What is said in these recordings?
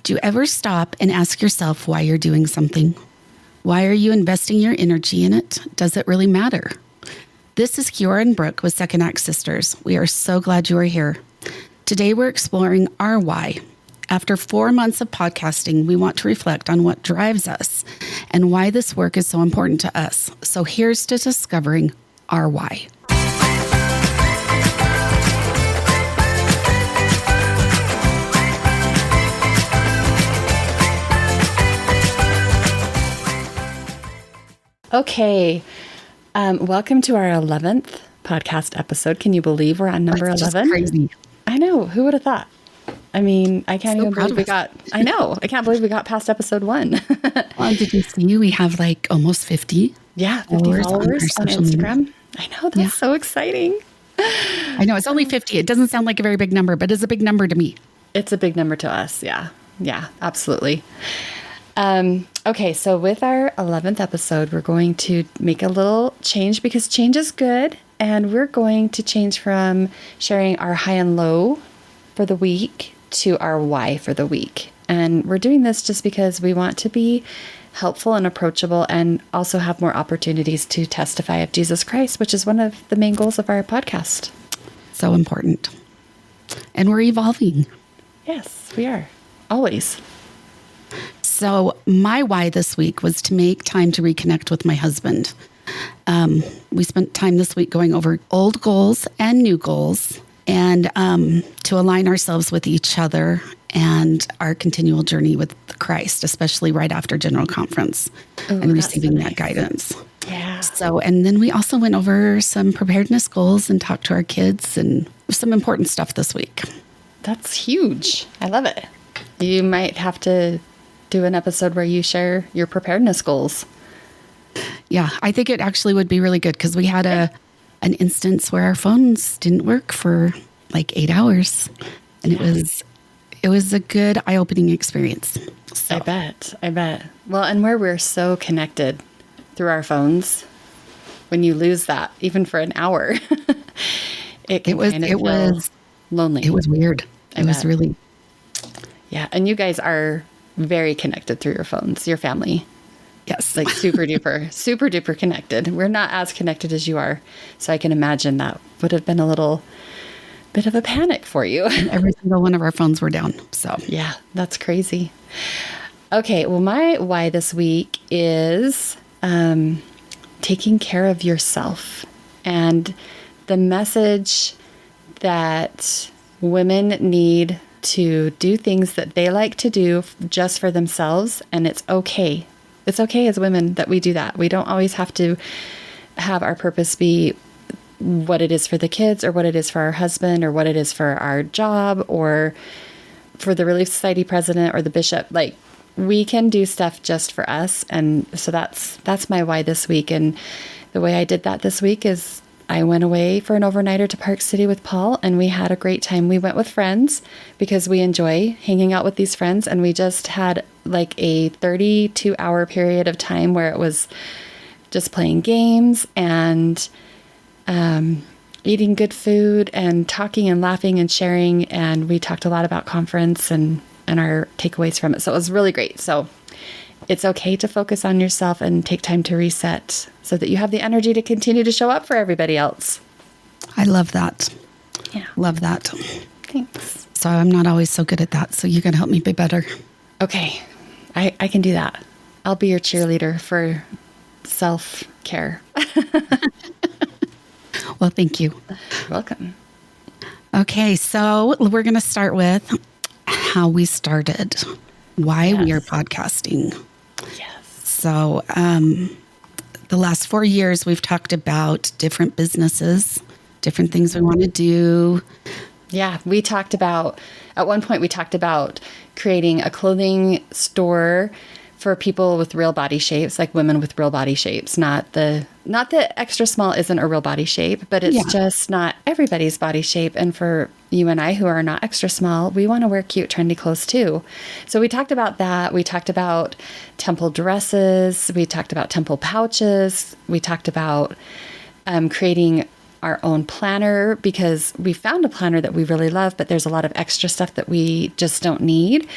Do you ever stop and ask yourself why you're doing something? Why are you investing your energy in it? Does it really matter? This is Kiora and Brook with Second Act Sisters. We are so glad you are here. Today we're exploring our why. After 4 months of podcasting, we want to reflect on what drives us and why this work is so important to us. So here's to discovering our why. Okay. Welcome to our 11th podcast episode. Can you believe we're on number 11? Crazy. I know. Who would have thought? I mean, I can't even believe I can't believe we got past episode 1. Well, did you see we have like almost 50? Yeah, 50 followers on Instagram. Media. I know. That's so exciting. I know. It's only 50. It doesn't sound like a very big number, but it's a big number to me. It's a big number to us. Yeah. Yeah, absolutely. Okay, so with our 11th episode, we're going to make a little change because change is good. And we're going to change from sharing our high and low for the week to our why for the week. And we're doing this just because we want to be helpful and approachable and also have more opportunities to testify of Jesus Christ, which is one of the main goals of our podcast. So important. And we're evolving. Yes, we are. Always. So my why this week was to make time to reconnect with my husband. We spent time this week going over old goals and new goals and to align ourselves with each other and our continual journey with Christ, especially right after General Conference and receiving that guidance. Yeah. So, and then we also went over some preparedness goals and talked to our kids and some important stuff this week. That's huge. I love it. You might have to do an episode where you share your preparedness goals. Yeah, I think it actually would be really good because we had an instance where our phones didn't work for like 8 hours, and it was a good eye-opening experience. So. I bet. Well, and where we're so connected through our phones, when you lose that, even for an hour, it was lonely. It was weird. It was really. Yeah, and you guys are very connected through your phones, your family. Yes. Like super duper connected. We're not as connected as you are. So I can imagine that would have been a little bit of a panic for you. And every single one of our phones were down. So yeah, that's crazy. Okay. Well, my why this week is taking care of yourself and the message that women need to do things that they like to do just for themselves. And it's okay. It's okay as women that we do that. We don't always have to have our purpose be what it is for the kids or what it is for our husband or what it is for our job or for the Relief Society president or the bishop. Like, we can do stuff just for us. And so that's my why this week. And the way I did that this week is I went away for an overnighter to Park City with Paul, and we had a great time. We went with friends because we enjoy hanging out with these friends, and we just had like a 32-hour period of time where it was just playing games and eating good food and talking and laughing and sharing, and we talked a lot about conference and our takeaways from it. So it was really great. So it's okay to focus on yourself and take time to reset so that you have the energy to continue to show up for everybody else. I love that. Yeah. Love that. Thanks. So I'm not always so good at that. So you can help me be better. Okay. I can do that. I'll be your cheerleader for self-care. Well, thank you. You're welcome. Okay. So we're going to start with how we started, why we are podcasting. Yes. So the last 4 years, we've talked about different businesses, different things we want to do. Yeah, at one point we talked about creating a clothing store for people with real body shapes, like women with real body shapes, not that extra small isn't a real body shape, but it's just not everybody's body shape. And for you and I who are not extra small, we want to wear cute, trendy clothes too. So we talked about that. We talked about temple dresses. We talked about temple pouches. We talked about creating our own planner because we found a planner that we really love, but there's a lot of extra stuff that we just don't need.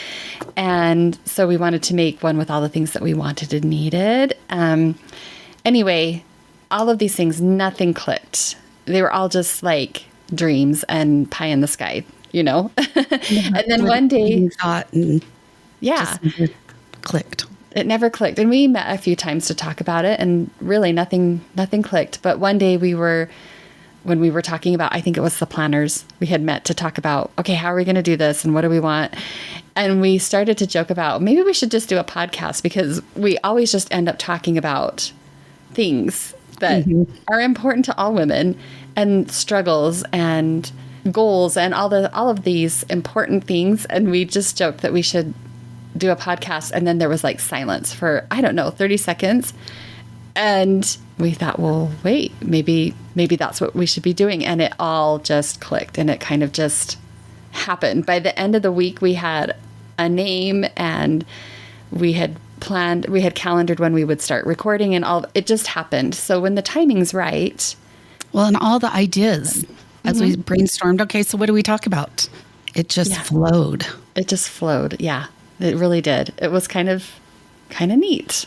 And so we wanted to make one with all the things that we wanted and needed. Anyway, all of these things, nothing clicked. They were all just like dreams and pie in the sky, you know? And then one day, thought and yeah, just clicked. it never clicked. And we met a few times to talk about it and really nothing clicked. But one day when we were talking about, I think it was the planners, we had met to talk about, okay, how are we going to do this? And what do we want? And we started to joke about, maybe we should just do a podcast because we always just end up talking about things that are important to all women and struggles and goals and all of these important things. And we just joked that we should do a podcast. And then there was like silence for, I don't know, 30 seconds. And we thought, well, wait, maybe that's what we should be doing. And it all just clicked and it kind of just happened. By the end of the week, we had a name and we had calendared when we would start recording and it just happened. So when the timing's right. Well, and all the ideas as we brainstormed, okay, so what do we talk about? It just flowed. It just flowed. Yeah, it really did. It was kind of neat.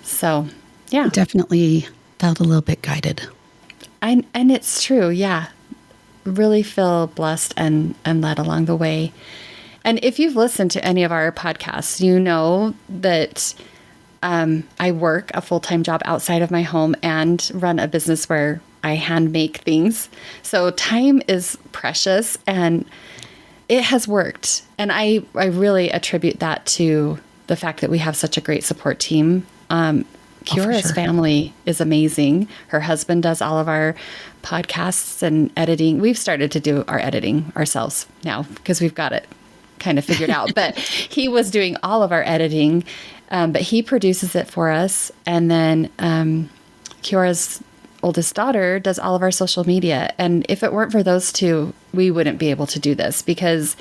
So, yeah. Definitely felt a little bit guided. And it's true. Yeah. Really feel blessed and led along the way. And if you've listened to any of our podcasts, you know that I work a full-time job outside of my home and run a business where I hand make things. So time is precious and it has worked. And I really attribute that to the fact that we have such a great support team. Kiora's family is amazing. Her husband does all of our podcasts and editing. We've started to do our editing ourselves now because we've got it kind of figured out. But he was doing all of our editing, but he produces it for us. And then Kiora's oldest daughter does all of our social media. And if it weren't for those two, we wouldn't be able to do this because,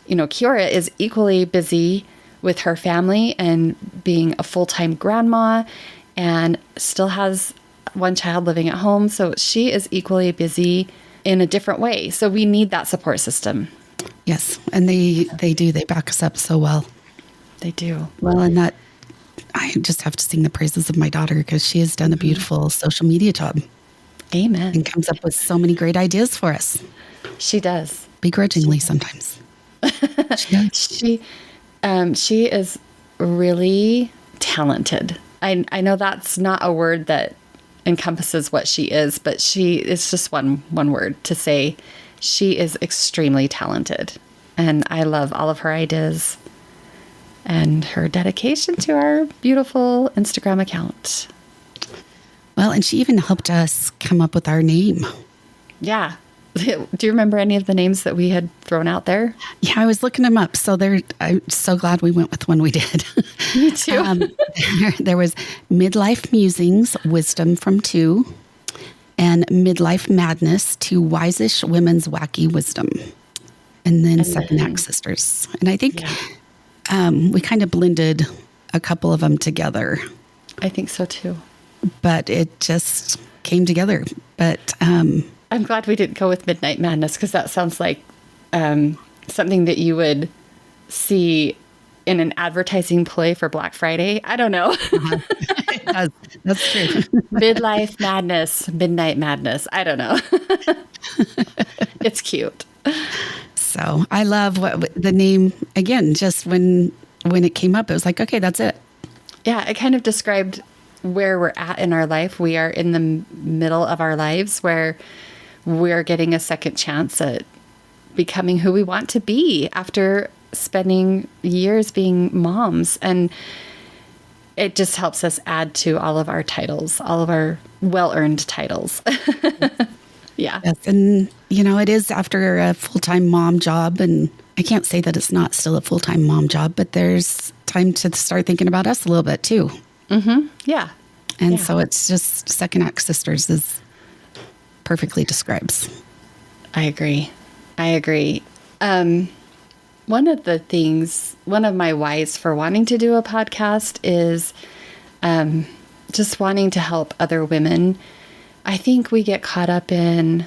you know, Kiora is equally busy with her family and being a full-time grandma and still has one child living at home. So she is equally busy in a different way. So we need that support system. Yes. And they do. They back us up so well. They do. Well, and that I just have to sing the praises of my daughter because she has done a beautiful social media job. Amen. And comes up with so many great ideas for us. She does. Begrudgingly sometimes. She is really talented. I know that's not a word that encompasses what she is, but it's just one word to say she is extremely talented. And I love all of her ideas and her dedication to our beautiful Instagram account. Well, and she even helped us come up with our name. Yeah. Do you remember any of the names that we had thrown out there? Yeah, I was looking them up. So I'm so glad we went with the one we did. Me too. There was Midlife Musings, Wisdom from Two, and Midlife Madness, Two Wise-ish Women's Wacky Wisdom. And then Second Act Sisters. And I think we kind of blended a couple of them together. I think so too. But it just came together. But I'm glad we didn't go with Midnight Madness because that sounds like something that you would see in an advertising play for Black Friday. I don't know. It does. That's true. Midlife Madness, Midnight Madness. I don't know. It's cute. So I love what the name, again, just when it came up, it was like, okay, that's it. Yeah, it kind of described where we're at in our life. We are in the middle of our lives where we're getting a second chance at becoming who we want to be after spending years being moms. And it just helps us add to all of our titles, all of our well-earned titles. Yeah. Yes. And, you know, it is after a full-time mom job. And I can't say that it's not still a full-time mom job, but there's time to start thinking about us a little bit too. Mm-hmm. Yeah. And so it's just Second Act Sisters is perfectly describes. I agree. One of my whys for wanting to do a podcast is just wanting to help other women I think we get caught up in,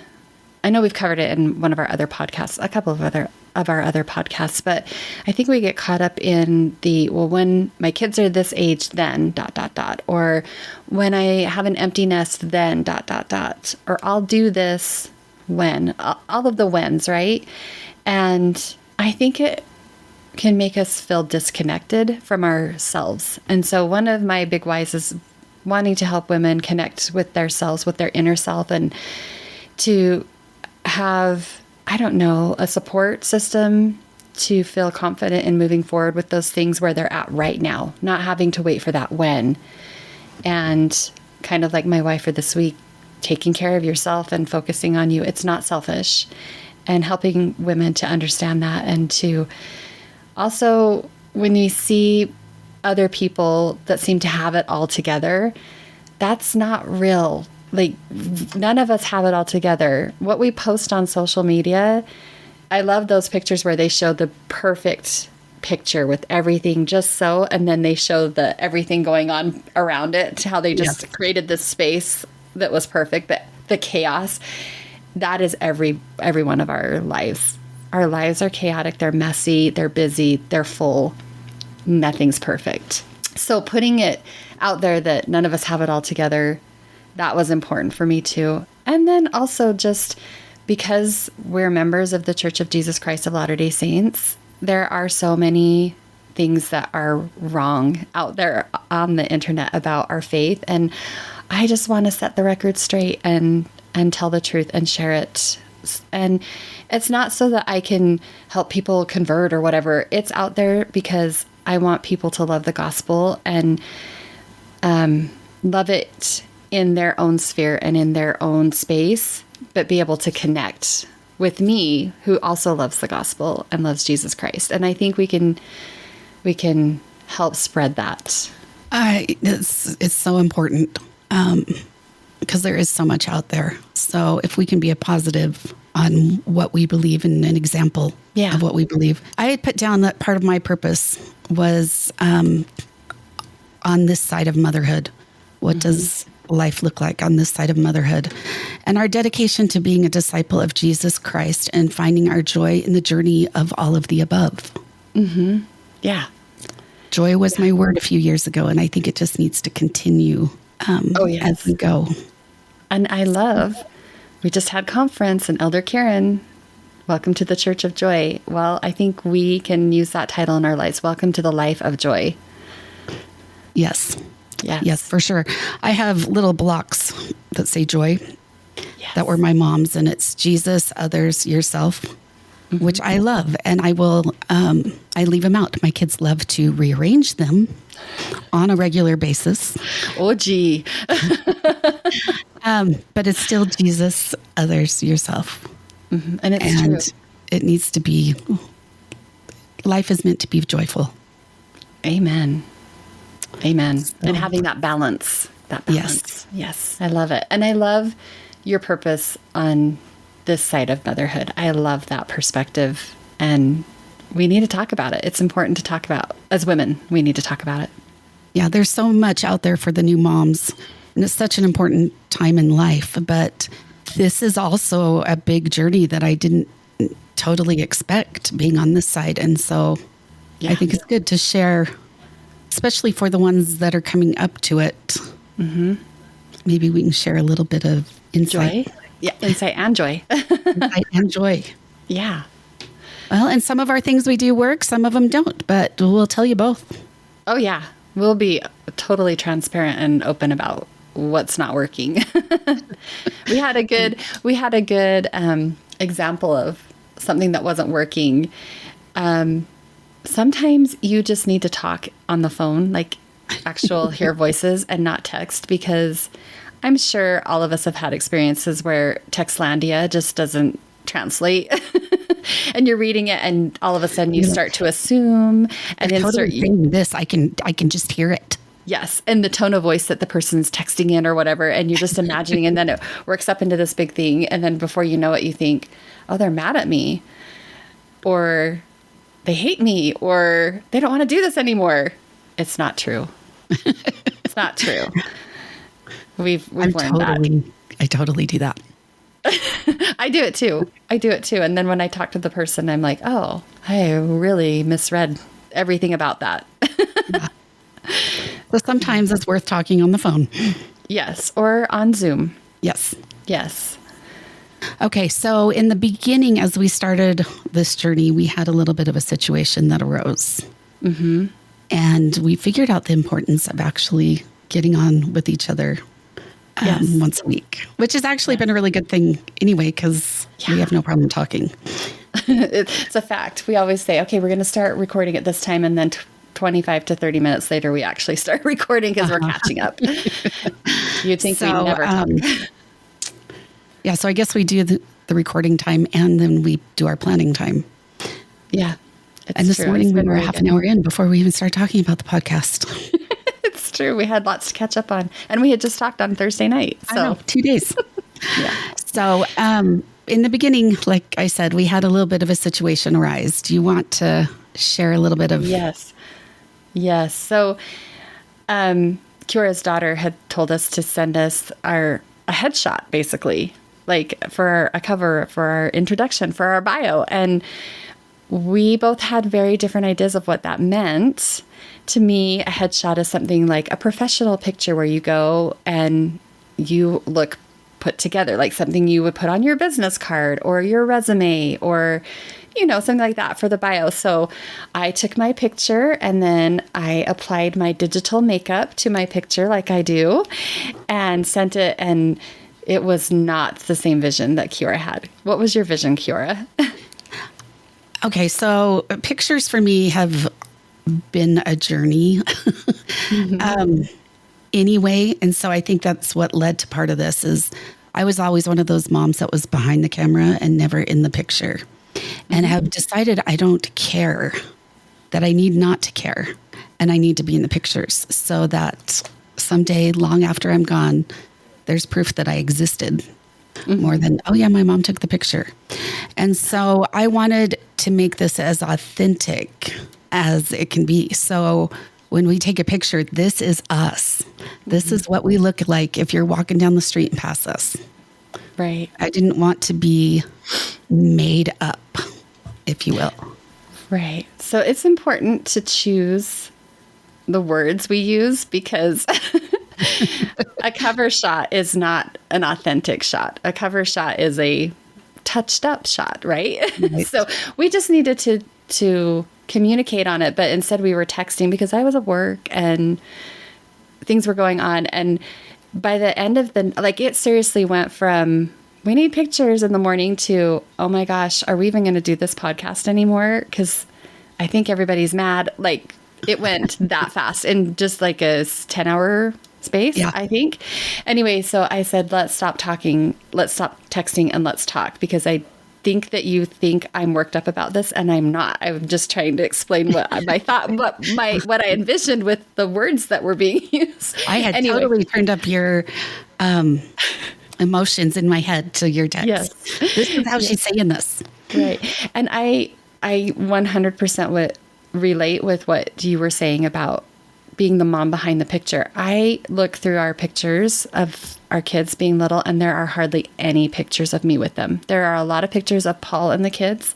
I know we've covered it in one of our other podcasts, a couple of our other podcasts, but I think we get caught up in well, when my kids are this age, then ... or when I have an empty nest, then ... or I'll do this when, all of the whens, right? And I think it can make us feel disconnected from ourselves. And so one of my big whys is wanting to help women connect with themselves, with their inner self, and to have, I don't know, a support system to feel confident in moving forward with those things where they're at right now, not having to wait for that when. And kind of like my why for this week, taking care of yourself and focusing on you. It's not selfish. And helping women to understand that, and to also, when you see other people that seem to have it all together, that's not real. Like, none of us have it all together. What we post on social media, I love those pictures where they show the perfect picture with everything just so, and then they show everything going on around it, how they just created this space that was perfect, but the chaos, that is every one of our lives. Our lives are chaotic, they're messy, they're busy, they're full. Nothing's perfect. So putting it out there that none of us have it all together, that was important for me too. And then also, just because we're members of the Church of Jesus Christ of Latter-day Saints, there are so many things that are wrong out there on the internet about our faith. And I just want to set the record straight and tell the truth and share it. And it's not so that I can help people convert or whatever. It's out there because I want people to love the gospel and love it in their own sphere and in their own space, but be able to connect with me, who also loves the gospel and loves Jesus Christ. And I think we can help spread that. It's so important. Because there is so much out there. So if we can be a positive on what we believe and an example of what we believe. I had put down that part of my purpose was on this side of motherhood. What does life look like on this side of motherhood? And our dedication to being a disciple of Jesus Christ and finding our joy in the journey of all of the above. Mm-hmm. Yeah. Joy was my word a few years ago, and I think it just needs to continue as we go. And we just had conference, and Elder Karen, welcome to the Church of Joy. Well, I think we can use that title in our lives. Welcome to the life of joy. Yes. Yes, for sure. I have little blocks that say joy that were my mom's, and it's Jesus, others, yourself, which I love. And I will, I leave them out. My kids love to rearrange them on a regular basis. Oh, gee. But it's still Jesus, others, yourself. Mm-hmm. And it's true. It needs to be, life is meant to be joyful. Amen. So, and having that balance. Yes. I love it. And I love your purpose on this side of motherhood. I love that perspective. And we need to talk about it. It's important to talk about. As women, we need to talk about it. Yeah, there's so much out there for the new moms. And it's such an important time in life. But this is also a big journey that I didn't totally expect being on this side. And so I think it's good to share, especially for the ones that are coming up to it. Mm-hmm. Maybe we can share a little bit of insight. Joy? Yeah, insight and joy. Insight and joy. Yeah. Well, and some of our things we do work, some of them don't, but we'll tell you both. Oh, yeah. We'll be totally transparent and open about what's not working. We had a good example of something that wasn't working. Sometimes you just need to talk on the phone, like actual hear voices and not text, because I'm sure all of us have had experiences where Textlandia just doesn't translate. And you're reading it, and all of a sudden you start to assume, and then totally saying this. I can just hear it. Yes, and the tone of voice that the person's texting in or whatever, and you're just imagining, and then it works up into this big thing, and then before you know it, you think, oh, they're mad at me, or they hate me, or they don't want to do this anymore. It's not true. It's not true. We've learned that. I totally do that. I do it too. And then when I talk to the person, I'm like, oh, I really misread everything about that. Yeah. So sometimes it's worth talking on the phone. Yes. Or on Zoom. Yes. Yes. Okay. So in the beginning, as we started this journey, we had a little bit of a situation that arose. Mm-hmm. And we figured out the importance of actually getting on with each other once a week, which has actually been a really good thing anyway, because we have no problem talking. It's a fact. We always say, okay, we're going to start recording at this time. And then 25 to 30 minutes later, we actually start recording because we're catching up. You'd think we never talk. Yeah. So I guess we do the recording time and then we do our planning time. Yeah. And this morning we were half an hour in before we even started talking about the podcast. It's true. We had lots to catch up on. And we had just talked on Thursday night. So I know, 2 days. Yeah. So in the beginning, like I said, we had a little bit of a situation arise. Do you want to share a little bit of... Yes. So Kiora's daughter had told us to send us a headshot, basically, like for a cover, for our introduction, for our bio. And we both had very different ideas of what that meant. To me, a headshot is something like a professional picture where you go and you look put together, like something you would put on your business card or your resume or, something like that for the bio. So I took my picture and then I applied my digital makeup to my picture like I do and sent it. And it was not the same vision that Kiora had. What was your vision, Kiora? Okay, so pictures for me have been a journey anyway. And so I think that's what led to part of this is I was always one of those moms that was behind the camera and never in the picture. And have decided I don't care, that I need not to care. And I need to be in the pictures so that someday, long after I'm gone, there's proof that I existed more than, oh yeah, my mom took the picture. And so I wanted to make this as authentic as it can be. So when we take a picture, this is us. This is what we look like if you're walking down the street and pass us. Right. I didn't want to be made up, if you will. Right. So it's important to choose the words we use because a cover shot is not an authentic shot. A cover shot is a touched up shot, right? So we just needed to communicate on it. But instead we were texting because I was at work and things were going on. And by the end of it seriously went from, we need pictures in the morning to, oh my gosh, are we even going to do this podcast anymore? Because I think everybody's mad. Like it went that fast in just like a 10-hour space, I think. Anyway, so I said, let's stop talking. Let's stop texting and let's talk because I think that you think I'm worked up about this and I'm not. I'm just trying to explain what I thought, what I envisioned with the words that were being used. I had totally turned up your emotions in my head to your text. Yes. This is how she's saying this. Right. And I 100% would relate with what you were saying about being the mom behind the picture. I look through our pictures of our kids being little and there are hardly any pictures of me with them. There are a lot of pictures of Paul and the kids,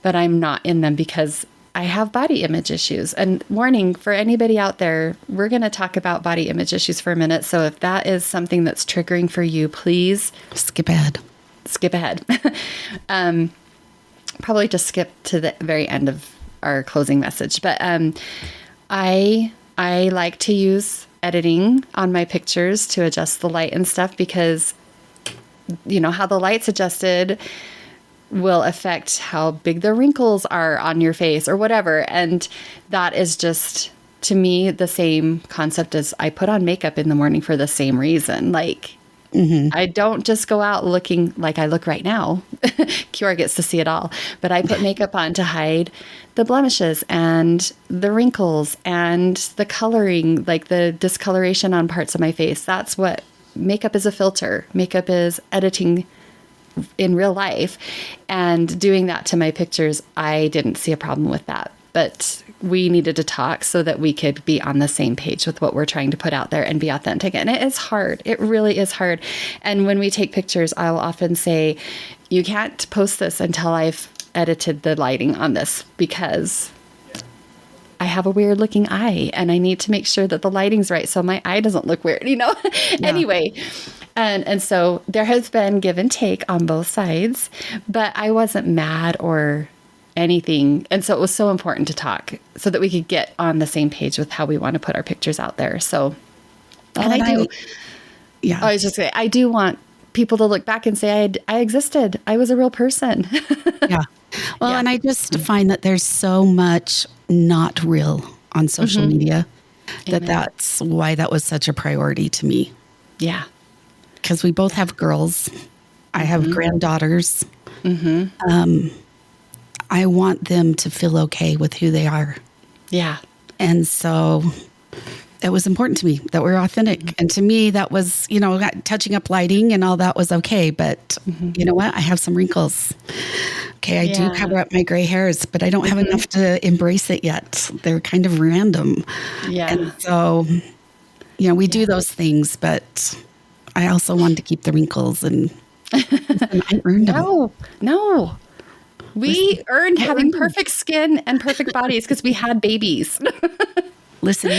but I'm not in them because I have body image issues. And warning for anybody out there, we're going to talk about body image issues for a minute. So if that is something that's triggering for you, please skip ahead. Probably just skip to the very end of our closing message. But I like to use editing on my pictures to adjust the light and stuff because how the light's adjusted will affect how big the wrinkles are on your face or whatever. And that is just, to me, the same concept as I put on makeup in the morning for the same reason. Like, I don't just go out looking like I look right now. Kiora gets to see it all. But I put makeup on to hide the blemishes and the wrinkles and the coloring, like the discoloration on parts of my face. That's what makeup is, a filter. Makeup is editing in real life. And doing that to my pictures, I didn't see a problem with that. but we needed to talk so that we could be on the same page with what we're trying to put out there and be authentic. And it is hard. It really is hard. And when we take pictures, I'll often say, you can't post this until I've edited the lighting on this, because I have a weird looking eye and I need to make sure that the lighting's right so my eye doesn't look weird, Yeah. Anyway. And so there has been give and take on both sides, but I wasn't mad or anything. And so it was so important to talk so that we could get on the same page with how we want to put our pictures out there. So, and I do. Yeah. I was just saying, I do want people to look back and say, I existed. I was a real person. Yeah. Well, and I just find that there's so much not real on social media that's why that was such a priority to me. Yeah. Because we both have girls. I have granddaughters. I want them to feel okay with who they are. Yeah. And so it was important to me that we're authentic. And to me, that was, touching up lighting and all that was okay. But you know what? I have some wrinkles. Okay, I do cover up my gray hairs, but I don't have enough to embrace it yet. They're kind of random. Yeah. And so, we do those things, but I also wanted to keep the wrinkles and I earned them. No. We earned having perfect skin and perfect bodies because we had babies. Listen,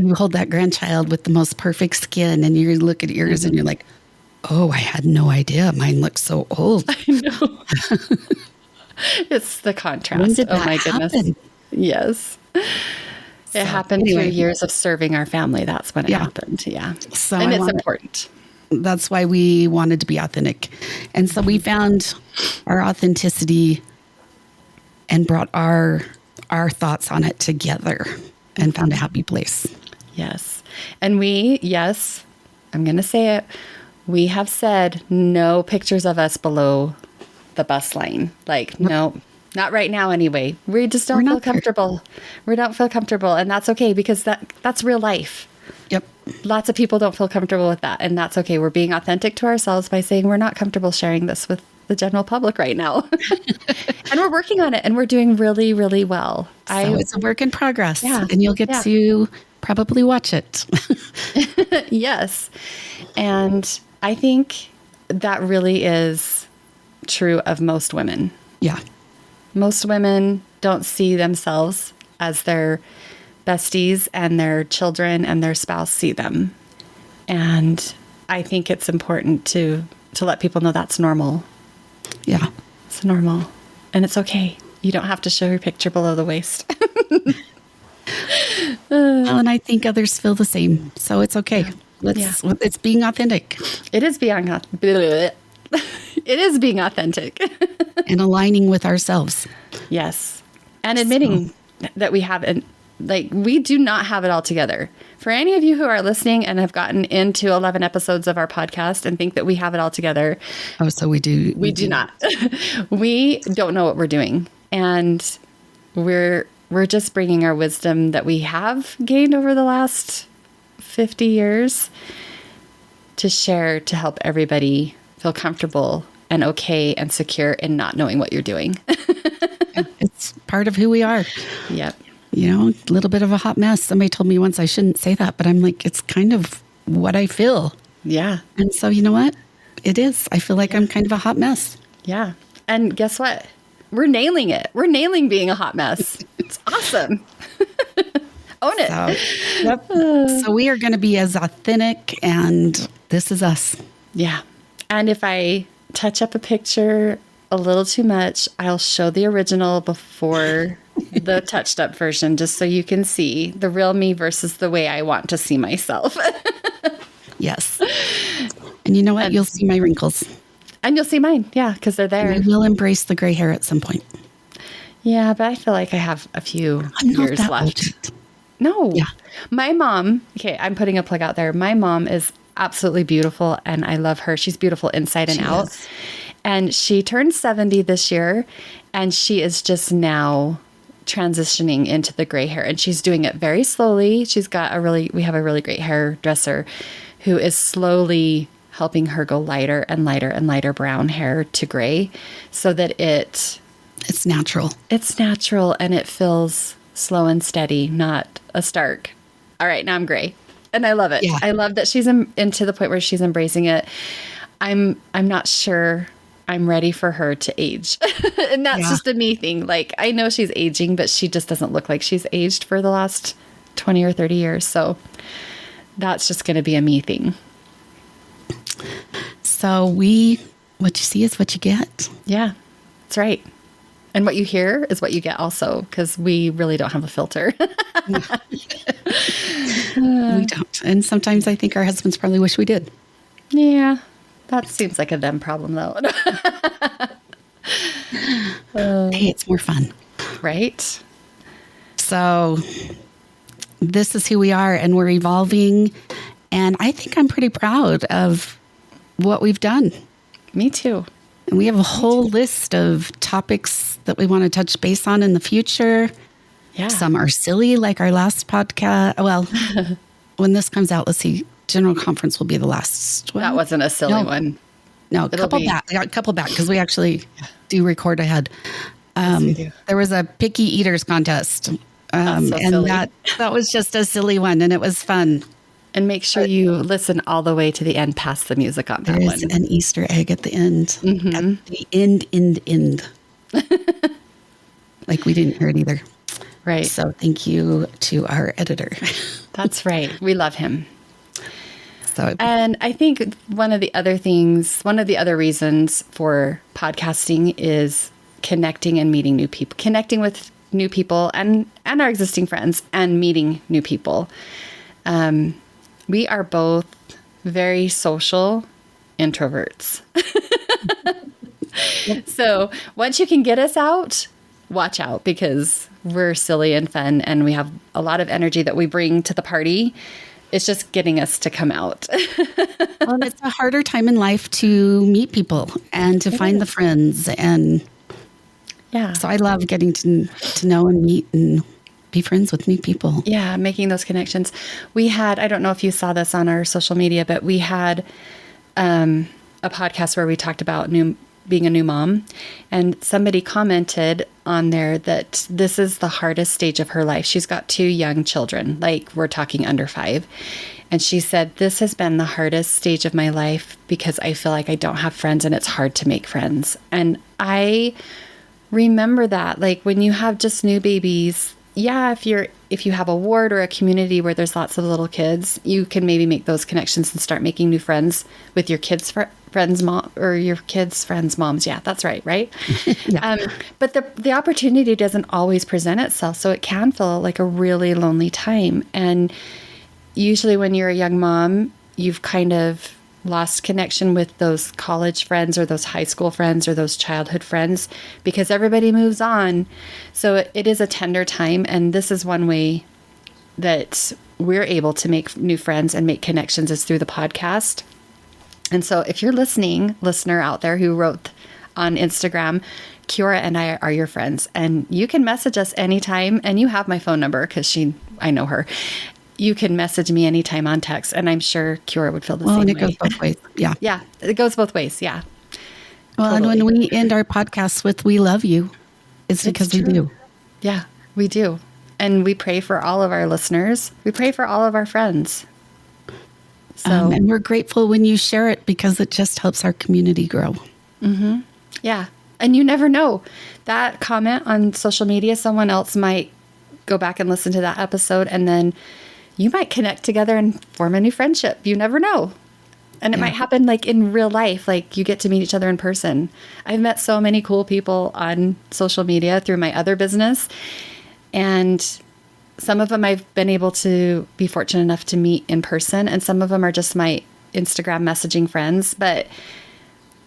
you hold that grandchild with the most perfect skin and you look at yours and you're like, oh, I had no idea. Mine looks so old. I know. It's the contrast. When did that my happen? Goodness. Yes. It happened through years of serving our family. That's when it happened. Yeah. So and it's important. That's why we wanted to be authentic. And so we found our authenticity and brought our thoughts on it together and found a happy place. Yes. And I'm going to say it. We have said no pictures of us below the bus line. Like, no, not right now anyway. We just don't feel comfortable. We don't feel comfortable. And that's okay because that's real life. Yep. Lots of people don't feel comfortable with that. And that's okay. We're being authentic to ourselves by saying we're not comfortable sharing this with the general public right now. And we're working on it and we're doing really, really well. So it's a work in progress. Yeah. And you'll get to probably watch it. Yes. And I think that really is true of most women. Yeah. Most women don't see themselves as their besties and their children and their spouse see them. And I think it's important to let people know that's normal. Yeah. It's normal. And it's okay. You don't have to show your picture below the waist. Well, and I think others feel the same. So it's okay. It's being authentic. It is being it is being authentic. And aligning with ourselves. Yes. And admitting that we haven't, we do not have it all together. For any of you who are listening and have gotten into 11 episodes of our podcast and think that we have it all together. Oh, so we do. We do not. We don't know what we're doing. And we're just bringing our wisdom that we have gained over the last 50 years to share to help everybody feel comfortable and okay and secure in not knowing what you're doing. It's part of who we are. Yep. A little bit of a hot mess. Somebody told me once I shouldn't say that, but I'm like, it's kind of what I feel. Yeah. And so, you know what? It is. I feel like I'm kind of a hot mess. Yeah. And guess what? We're nailing it. We're nailing being a hot mess. It's awesome. Own it. So we are going to be as authentic, and this is us. Yeah. And if I touch up a picture a little too much, I'll show the original before the touched up version, just so you can see the real me versus the way I want to see myself. Yes. And you know what? You'll see my wrinkles. And you'll see mine. Yeah, because they're there. And I will embrace the gray hair at some point. Yeah, but I feel like I have a few years left. Old. No. Yeah. My mom, okay, I'm putting a plug out there. My mom is absolutely beautiful and I love her. She's beautiful inside and out. Is. And she turned 70 this year and she is just now transitioning into the gray hair and she's doing it very slowly. We have a really great hairdresser who is slowly helping her go lighter and lighter and lighter brown hair to gray so that it's natural. It's natural and it feels slow and steady, not a stark. All right, now I'm gray. And I love it. Yeah. I love that she's into the point where she's embracing it. I'm not sure I'm ready for her to age. And that's just a me thing. Like, I know she's aging, but she just doesn't look like she's aged for the last 20 or 30 years. So that's just going to be a me thing. So what you see is what you get. Yeah, that's right. And what you hear is what you get also, because we really don't have a filter. We don't. And sometimes I think our husbands probably wish we did. Yeah, that seems like a them problem, though. Hey, it's more fun. Right? So this is who we are, and we're evolving. And I think I'm pretty proud of what we've done. Me too. And we have a whole list of topics that we want to touch base on in the future. Yeah. Some are silly, like our last podcast. Well, when this comes out, let's see, General Conference will be the last one. That wasn't a silly one. No, a couple back, because we actually do record ahead. Yes, we do. There was a picky eaters contest. That's so and silly. that was just a silly one, and it was fun. And make sure you listen all the way to the end past the music on that There one. is an Easter egg at the end. At the end. Like we didn't hear it either. Right. So thank you to our editor. That's right. We love him. So And I think one of the other reasons for podcasting is connecting and meeting new people, connecting with new people and our existing friends and meeting new people. We are both very social introverts. So once you can get us out, watch out, because we're silly and fun and we have a lot of energy that we bring to the party. It's just getting us to come out. well, it's a harder time in life to meet people and to find the friends. And Yeah. so I love getting to know and meet and be friends with new people. Yeah, making those connections. We had, I don't know if you saw this on our social media, but we had a podcast where we talked about being a new mom. And somebody commented on there that this is the hardest stage of her life. She's got 2 young children, like we're talking under 5. And she said, this has been the hardest stage of my life because I feel like I don't have friends and it's hard to make friends. And I remember that, like when you have just new babies, yeah, if you have a ward or a community where there's lots of little kids, you can maybe make those connections and start making new friends with your kids' friends' mom or your kids' friends' moms. Yeah, that's right, right? Yeah. But the opportunity doesn't always present itself, so it can feel like a really lonely time. And usually when you're a young mom, you've kind of lost connection with those college friends or those high school friends or those childhood friends because everybody moves on. So it is a tender time. And this is one way that we're able to make new friends and make connections is through the podcast. And so if you're listener out there who wrote on Instagram, Kiora and I are your friends, and you can message us anytime. And you have my phone number because I know her. You can message me anytime on text, and I'm sure Kiora would feel the same way. And it goes both ways. Yeah. Yeah, it goes both ways. Yeah. Well, Totally. and when we end our podcasts with "We love you," it's because we true. do. Yeah, we do. And we pray for all of our listeners. We pray for all of our friends. So, And we're grateful when you share it because it just helps our community grow. yeah. And you never know. That comment on social media, someone else might go back and listen to that episode, and then you might connect together and form a new friendship. You never know. And it might happen like in real life, like you get to meet each other in person. I've met so many cool people on social media through my other business. And some of them I've been able to be fortunate enough to meet in person. And some of them are just my Instagram messaging friends. But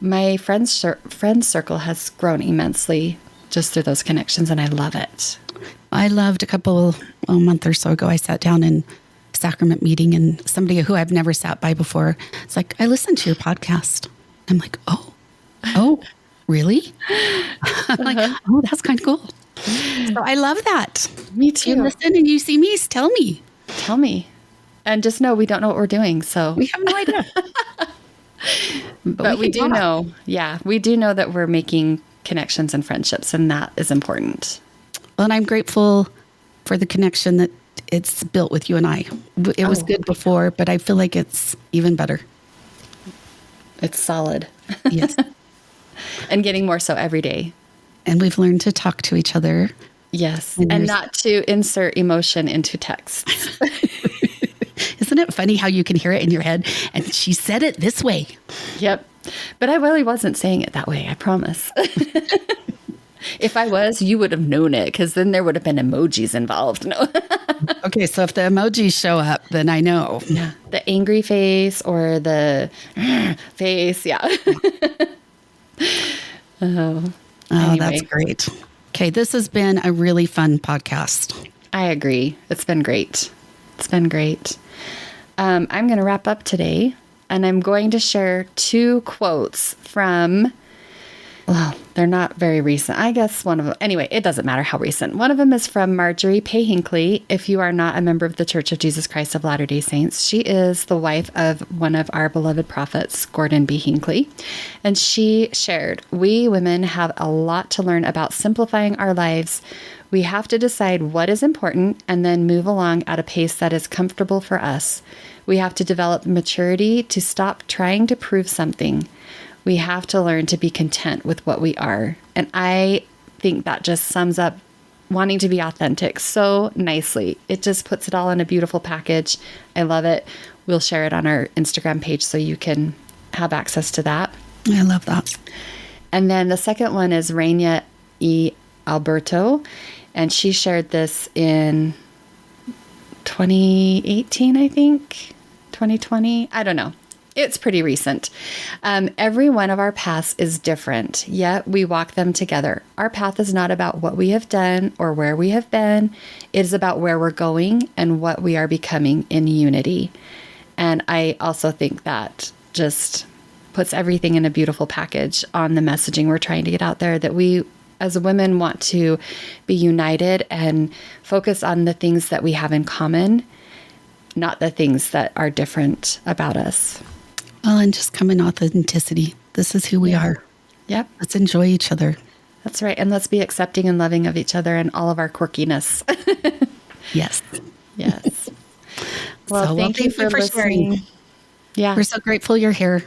my friend circle has grown immensely just through those connections. And I love it. I loved a month or so ago, I sat down in sacrament meeting and somebody who I've never sat by before, it's like, I listened to your podcast. I'm like, oh, really? I'm like, oh, that's kind of cool. So I love that. Me too. You listen and you see me, tell me. Tell me. And just know we don't know what we're doing. So We have no idea. but we do know. Yeah, we do know that we're making connections and friendships, and that is important. Well, and I'm grateful for the connection that it's built with you and I. It was good before, but I feel like it's even better. It's solid. Yes. And getting more so every day. And we've learned to talk to each other. Yes. And And not to insert emotion into texts. Isn't it funny how you can hear it in your head? And she said it this way. Yep. But I really wasn't saying it that way, I promise. If I was, you would have known it, because then there would have been emojis involved. No. Okay, so if the emojis show up, then I know. Yeah. The angry face or the face. Yeah. Oh, Anyway. that's great. Okay, this has been a really fun podcast. I agree. It's been great. It's been great. I'm going to wrap up today, and I'm going to share 2 quotes from, well, they're not very recent. I guess one of them, anyway, it doesn't matter how recent. One of them is from Marjorie Pay Hinckley. If you are not a member of the Church of Jesus Christ of Latter-day Saints, she is the wife of one of our beloved prophets, Gordon B. Hinckley. And she shared, "We women have a lot to learn about simplifying our lives. We have to decide what is important and then move along at a pace that is comfortable for us. We have to develop maturity to stop trying to prove something. We have to learn to be content with what we are." And I think that just sums up wanting to be authentic so nicely. It just puts it all in a beautiful package. I love it. We'll share it on our Instagram page so you can have access to that. I love that. And then the second one is Raina E. Alberto, and she shared this in 2018, I think, 2020. I don't know. It's pretty recent. Every one of our paths is different, yet we walk them together. Our path is not about what we have done or where we have been. It is about where we're going and what we are becoming in unity. And I also think that just puts everything in a beautiful package on the messaging we're trying to get out there, that we as women want to be united and focus on the things that we have in common, not the things that are different about us. Well, and just come in authenticity. This is who we are. Yep. Let's enjoy each other. That's right. And let's be accepting and loving of each other and all of our quirkiness. Yes. Yes. Well, thank you for listening. Yeah, We're so grateful you're here.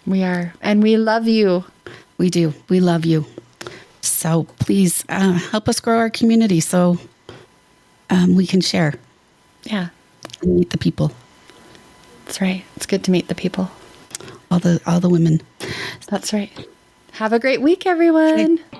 we are. And we love you. We do. We love you. So please help us grow our community so we can share Yeah, and meet the people, that's right. It's good to meet the people. all the women. That's right. Have a great week, everyone. Okay.